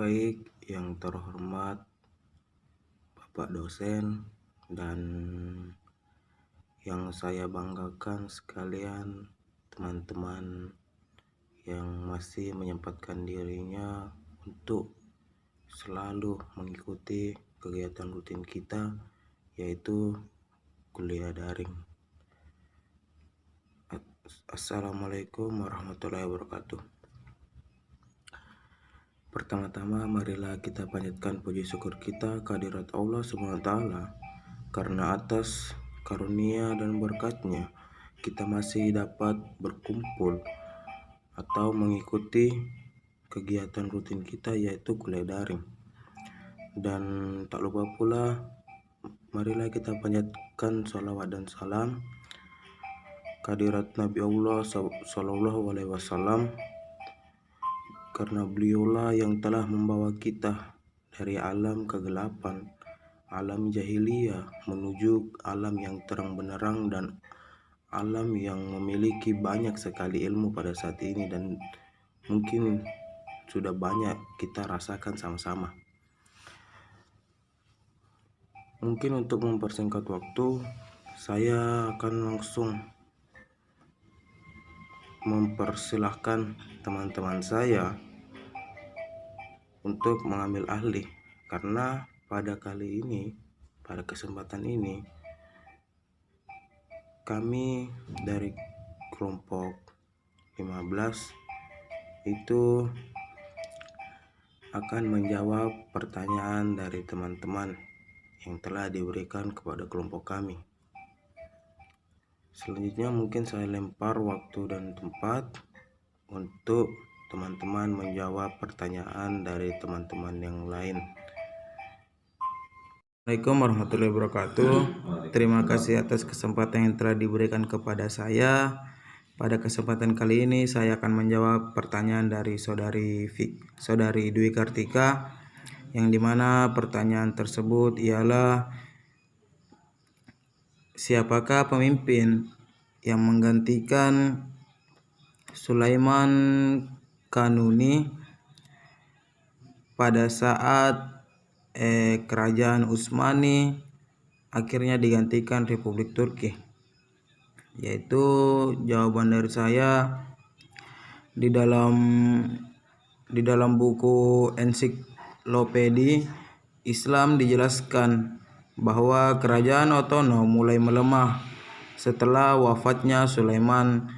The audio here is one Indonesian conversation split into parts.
baik, yang terhormat Bapak dosen dan yang saya banggakan sekalian, teman-teman yang masih menyempatkan dirinya untuk selalu mengikuti kegiatan rutin kita, yaitu kuliah daring. Assalamualaikum warahmatullahi wabarakatuh. Pertama-tama marilah kita panjatkan puji syukur kita kehadirat Allah SWT, karena atas karunia dan berkatnya kita masih dapat berkumpul atau mengikuti kegiatan rutin kita, yaitu kuliah daring. Dan tak lupa pula marilah kita panjatkan salawat dan salam kehadirat Nabi Allah SAW, karena beliaulah yang telah membawa kita dari alam kegelapan, alam jahiliyah, menuju alam yang terang benderang dan alam yang memiliki banyak sekali ilmu pada saat ini, dan mungkin sudah banyak kita rasakan sama-sama. Mungkin untuk mempersingkat waktu, saya akan langsung mempersilahkan teman-teman saya untuk mengambil alih, karena pada kesempatan ini kami dari kelompok 15 itu akan menjawab pertanyaan dari teman-teman yang telah diberikan kepada kelompok kami. Selanjutnya mungkin saya lempar waktu dan tempat untuk teman-teman menjawab pertanyaan dari teman-teman yang lain. Assalamualaikum warahmatullahi wabarakatuh. Terima kasih atas kesempatan yang telah diberikan kepada saya. Pada kesempatan kali ini saya akan menjawab pertanyaan dari saudari Dwi Kartika, yang dimana pertanyaan tersebut ialah, siapakah pemimpin yang menggantikan Sulaiman Kanuni pada saat kerajaan Utsmani akhirnya digantikan Republik Turki? Yaitu jawaban dari saya di dalam buku ensiklopedi Islam dijelaskan bahwa kerajaan Ottoman mulai melemah setelah wafatnya Sulaiman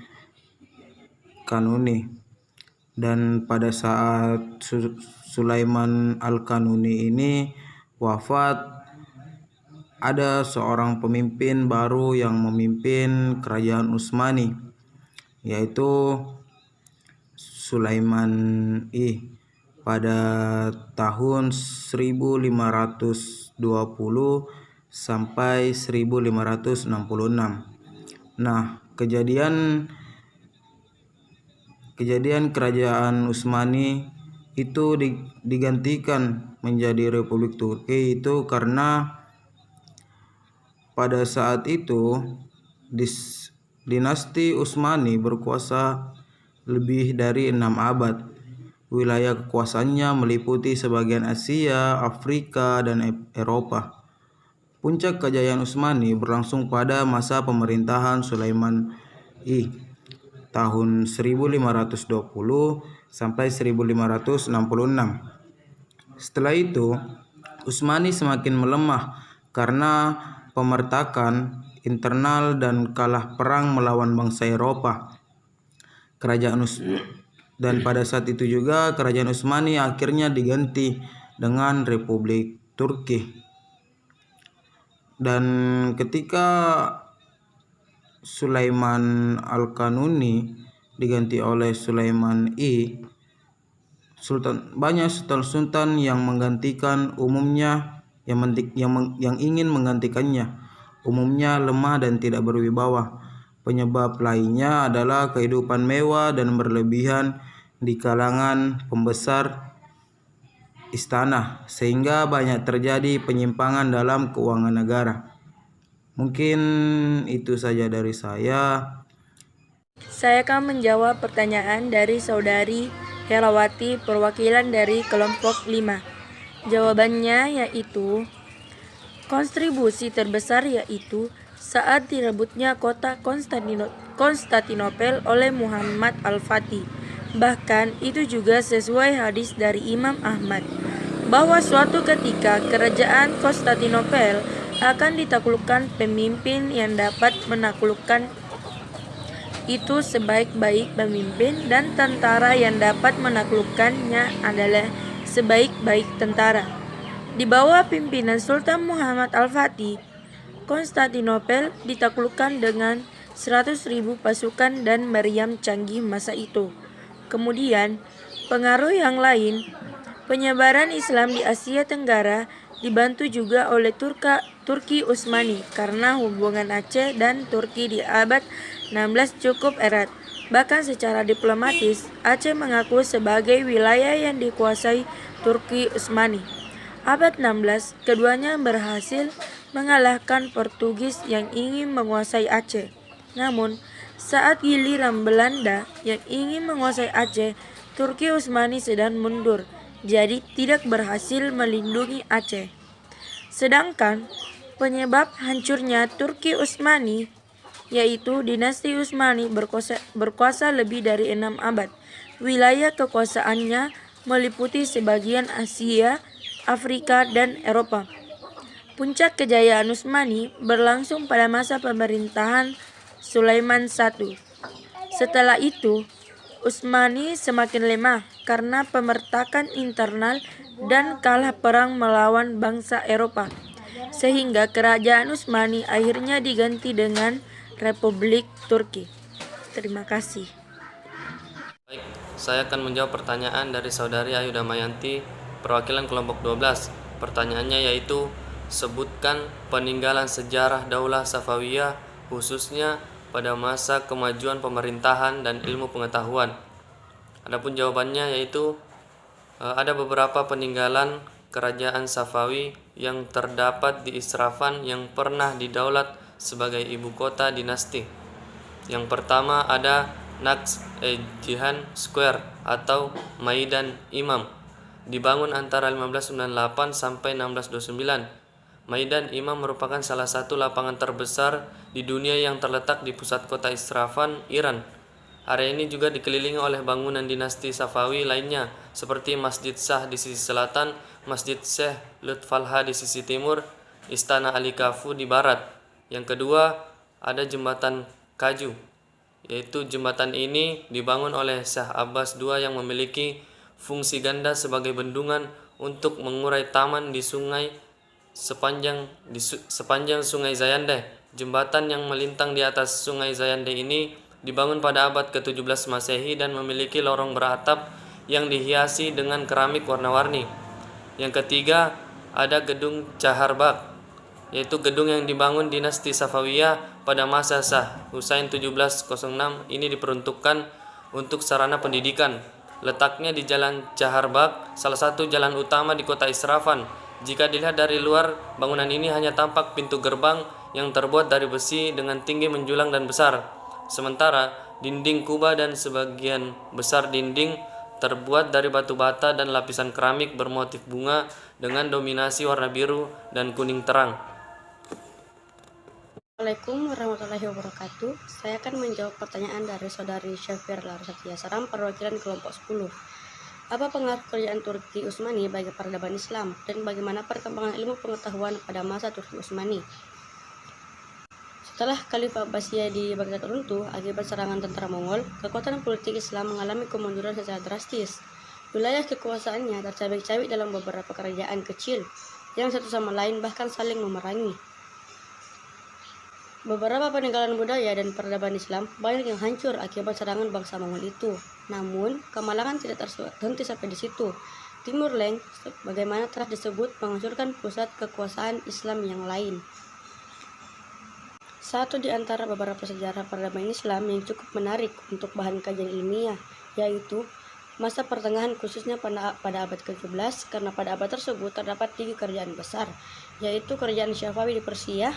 Kanuni, dan pada saat Sulaiman Al-Kanuni ini wafat, ada seorang pemimpin baru yang memimpin kerajaan Utsmani, yaitu Sulaiman I pada tahun 1520 sampai 1566. Nah, kejadian kerajaan Utsmani itu digantikan menjadi Republik Turki itu karena pada saat itu dinasti Utsmani berkuasa lebih dari 6 abad. Wilayah kekuasaannya meliputi sebagian Asia, Afrika, dan Eropa. Puncak kejayaan Utsmani berlangsung pada masa pemerintahan Sulaiman I tahun 1520 sampai 1566. Setelah itu, Utsmani semakin melemah karena pemertakan internal dan kalah perang melawan bangsa Eropa. Dan pada saat itu juga kerajaan Utsmani akhirnya diganti dengan Republik Turki. Dan ketika Sulaiman Al-Kanuni diganti oleh Sulaiman I, banyak sultan yang menggantikan umumnya yang ingin menggantikannya umumnya lemah dan tidak berwibawa. Penyebab lainnya adalah kehidupan mewah dan berlebihan di kalangan pembesar istana, sehingga banyak terjadi penyimpangan dalam keuangan negara. Mungkin itu saja dari saya. Saya akan menjawab pertanyaan dari saudari Herawati, perwakilan dari kelompok 5. Jawabannya yaitu kontribusi terbesar yaitu saat direbutnya kota Konstantinopel oleh Muhammad Al-Fatih. Bahkan itu juga sesuai hadis dari Imam Ahmad bahwa suatu ketika kerajaan Konstantinopel akan ditaklukkan pemimpin yang dapat menaklukkan itu sebaik-baik pemimpin, dan tentara yang dapat menaklukkannya adalah sebaik-baik tentara. Di bawah pimpinan Sultan Muhammad Al-Fatih, Konstantinopel ditaklukkan dengan 100.000 pasukan dan meriam canggih masa itu. Kemudian, pengaruh yang lain, penyebaran Islam di Asia Tenggara dibantu juga oleh Turki Utsmani karena hubungan Aceh dan Turki di abad 16 cukup erat. Bahkan secara diplomatis, Aceh mengaku sebagai wilayah yang dikuasai Turki Utsmani. Abad 16, keduanya berhasil mengalahkan Portugis yang ingin menguasai Aceh. Namun, saat giliran Belanda yang ingin menguasai Aceh, Turki Utsmani sedang mundur, jadi tidak berhasil melindungi Aceh. Sedangkan penyebab hancurnya Turki Utsmani yaitu dinasti Utsmani berkuasa lebih dari 6 abad. Wilayah kekuasaannya meliputi sebagian Asia, Afrika, dan Eropa. Puncak kejayaan Utsmani berlangsung pada masa pemerintahan Sulaiman I. Setelah itu, Utsmani semakin lemah karena pemberontakan internal dan kalah perang melawan bangsa Eropa, sehingga kerajaan Utsmani akhirnya diganti dengan Republik Turki. Terima kasih. Baik, saya akan menjawab pertanyaan dari saudari Ayu Damayanti, perwakilan kelompok 12. Pertanyaannya yaitu, sebutkan peninggalan sejarah Daulah Safawiyah khususnya pada masa kemajuan pemerintahan dan ilmu pengetahuan. Adapun jawabannya yaitu ada beberapa peninggalan kerajaan Safawi yang terdapat di Isfahan yang pernah didaulat sebagai ibu kota dinasti. Yang pertama ada Naqsh-e-Jihan Square atau Maidan Imam, dibangun antara 1598 sampai 1629. Maidan Imam merupakan salah satu lapangan terbesar di dunia yang terletak di pusat kota Isfahan, Iran. Area ini juga dikelilingi oleh bangunan dinasti Safawi lainnya seperti Masjid Shah di sisi selatan, Masjid Syekh Lutfalha di sisi timur, Istana Ali Kafu di barat. Yang kedua, ada jembatan Kaju, yaitu jembatan ini dibangun oleh Syekh Abbas II yang memiliki fungsi ganda sebagai bendungan untuk mengurai taman di sungai sepanjang Sungai Zayandeh. Jembatan yang melintang di atas Sungai Zayandeh ini dibangun pada abad ke-17 Masehi dan memiliki lorong beratap yang dihiasi dengan keramik warna-warni. Yang ketiga, ada gedung Chaharbagh, yaitu gedung yang dibangun dinasti Safawiyah pada masa Shah Husain 1706. Ini diperuntukkan untuk sarana pendidikan. Letaknya di Jalan Chaharbagh, salah satu jalan utama di kota Isfahan. Jika dilihat dari luar, bangunan ini hanya tampak pintu gerbang yang terbuat dari besi dengan tinggi menjulang dan besar. Sementara dinding kubah dan sebagian besar dinding terbuat dari batu bata dan lapisan keramik bermotif bunga dengan dominasi warna biru dan kuning terang. Assalamualaikum warahmatullahi wabarakatuh. Saya akan menjawab pertanyaan dari saudari Syafir Larasati Saram, perwakilan kelompok 10. Apa pengaruh kerajaan Turki Utsmani bagi peradaban Islam dan bagaimana perkembangan ilmu pengetahuan pada masa Turki Utsmani? Setelah Khalifah Abbasiyah di Baghdad runtuh akibat serangan tentara Mongol, kekuatan politik Islam mengalami kemunduran secara drastis. Wilayah kekuasaannya tercabik-cabik dalam beberapa kerajaan kecil yang satu sama lain bahkan saling memerangi. Beberapa peninggalan budaya dan peradaban Islam banyak yang hancur akibat serangan bangsa Mongol itu. Namun, kemalangan tidak terhenti sampai di situ. Timur Leng, bagaimana telah disebut, menghancurkan pusat kekuasaan Islam yang lain. Satu di antara beberapa sejarah peradaban Islam yang cukup menarik untuk bahan kajian ilmiah, yaitu masa pertengahan khususnya pada abad ke-17, karena pada abad tersebut terdapat 3 kerajaan besar, yaitu kerajaan Syafawi di Persia,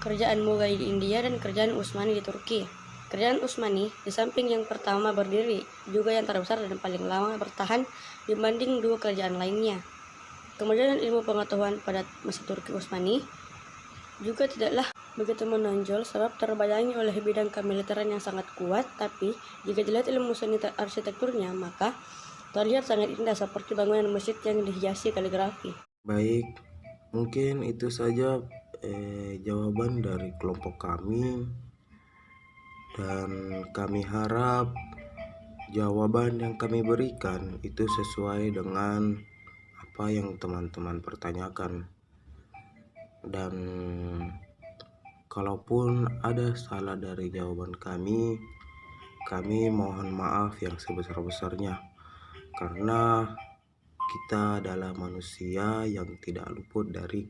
kerajaan Mughal di India, dan kerajaan Utsmani di Turki. Kerajaan Utsmani di samping yang pertama berdiri, juga yang terbesar dan paling lama bertahan dibanding dua kerajaan lainnya. Kemudian ilmu pengetahuan pada masa Turki Utsmani juga tidaklah begitu menonjol sebab terbayangi oleh bidang kemiliteran yang sangat kuat, tapi jika dilihat ilmu seni arsitekturnya maka terlihat sangat indah seperti bangunan masjid yang dihiasi kaligrafi. Baik, mungkin itu saja jawaban dari kelompok kami, dan kami harap jawaban yang kami berikan itu sesuai dengan apa yang teman-teman pertanyakan. Dan kalaupun ada salah dari jawaban kami mohon maaf yang sebesar-besarnya, karena kita adalah manusia yang tidak luput dari